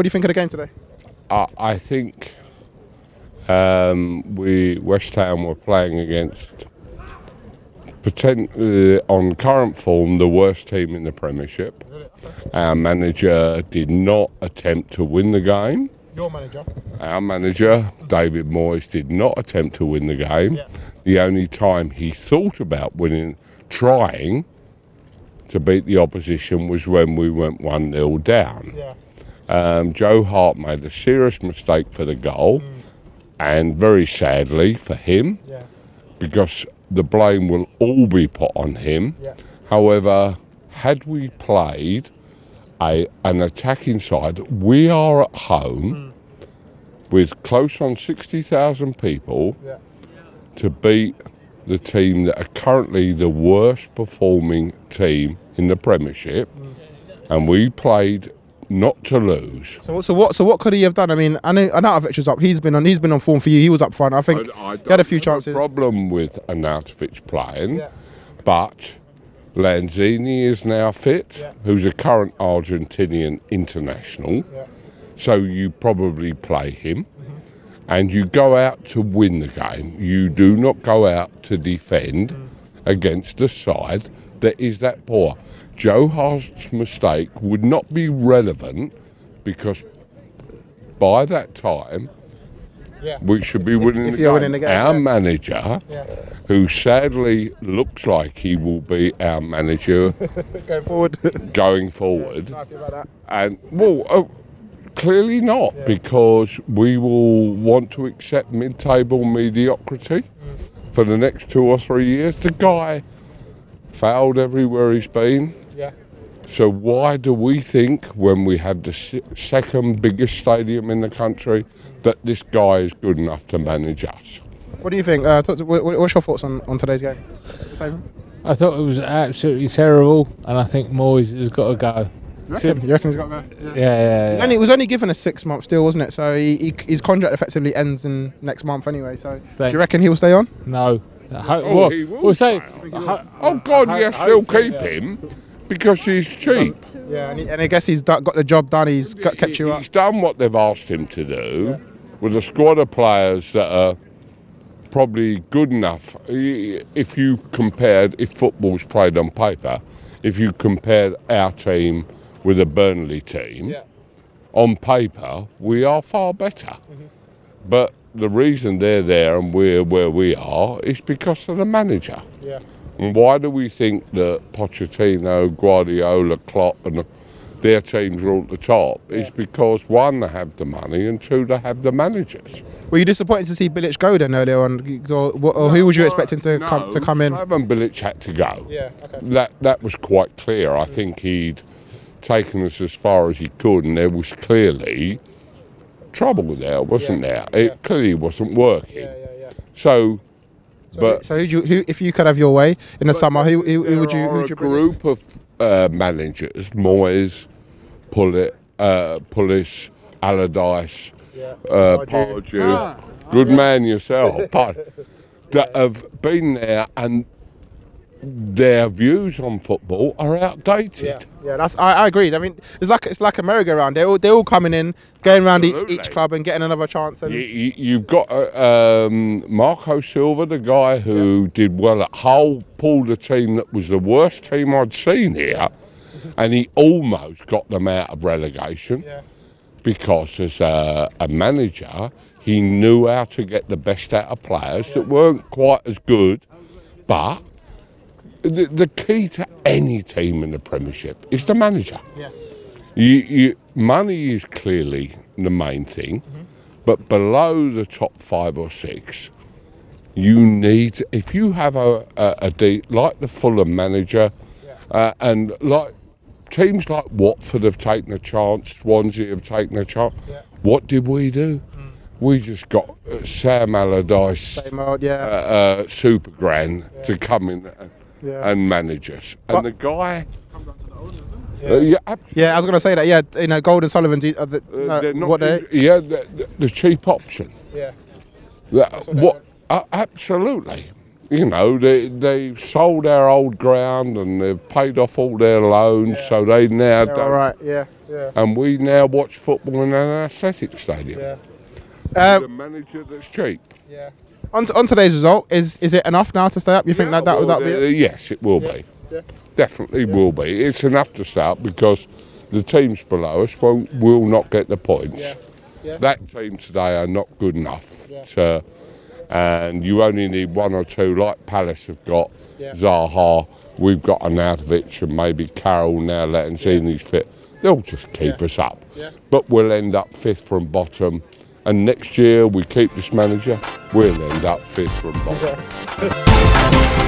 What do you think of the game today? I think West Ham were playing against, on current form, the worst team in the Premiership. Our manager did not attempt to win the game. Your manager? Our manager, David Moyes, did not attempt to win the game. Yeah. The only time he thought about trying to beat the opposition was when we went 1-0 down. Yeah. Joe Hart made a serious mistake for the goal, and very sadly for him, because the blame will all be put on him. Yeah. However, had we played an attacking side, we are at home with close on 60,000 people to beat the team that are currently the worst performing team in the Premiership, and we played not to lose. So what could he have done? I mean, I know Arnautovic was up. He's been on form for you. He was up front. I think he had a few chances. Problem with Arnautovic playing, but Lanzini is now fit, who's a current Argentinian international. So you probably play him, and you go out to win the game. You do not go out to defend against a side that is that poor. Joe Hart's mistake would not be relevant because by that time we should be winning the game. Our manager, who sadly looks like he will be our manager going forward, and clearly not, because we will want to accept mid-table mediocrity for the next 2 or 3 years. The guy failed everywhere he's been. So why do we think, when we have the second biggest stadium in the country, that this guy is good enough to manage us? What do you think? What's your thoughts on today's game? I thought it was absolutely terrible, and I think Moyes has got to go. You reckon he's got to go? Yeah. He was only given a 6-month deal, wasn't it? So his contract effectively ends in next month anyway. So do you reckon he will stay on? No. He will stay. Oh God, yes, they'll keep him because he's cheap. Yeah, and I guess he's got the job done. He's kept you up. He's done what they've asked him to do with a squad of players that are probably good enough. If football's played on paper, if you compared our team with a Burnley team, on paper we are far better. But the reason they're there and we're where we are is because of the manager. And why do we think that Pochettino, Guardiola, Klopp and their teams are all at the top? It's because, one, they have the money, and two, they have the managers. Were you disappointed to see Bilic go then earlier on, or who was you expecting to come in? Bilic had to go. Okay. That was quite clear. I think he'd taken us as far as he could, and there was clearly trouble there, wasn't there? It clearly wasn't working. So who, if you could have your way in the summer, who would you bring in? Group of managers: Moyes, Pulis, Allardyce, Pardew. Good man yourself, that have been there, and their views on football are outdated. I agree. I mean, it's like a merry-go-round. They're all coming in, going around each club and getting another chance. And you've got Marco Silva, the guy who did well at Hull, pulled a team that was the worst team I'd seen here, and he almost got them out of relegation because as a manager, he knew how to get the best out of players that weren't quite as good, but the key to any team in the Premiership is the manager. Money is clearly the main thing, but below the top 5 or 6, you need, if you have like the Fulham manager, and like teams like Watford have taken a chance, Swansea have taken a chance. What did we do? We just got Sam Allardyce, Super Gran to come in and manage us. And the guy... I was going to say that. Gold and Sullivan. The cheap option. Absolutely. They sold our old ground and they've paid off all their loans, so they now don't. and we now watch football in an athletic stadium. With a manager that's cheap. On today's result, is it enough now to stay up? You think that would be it? Yes, it will be. Definitely will be. It's enough to stay up because the teams below us will not get the points. That team today are not good enough. And you only need one or two, like Palace have got, Zaha, we've got Arnautovic and maybe Carroll now, Lenzini's fit. They'll just keep us up. But we'll end up 5th from bottom. And next year we keep this manager, we'll end up 5th from bottom.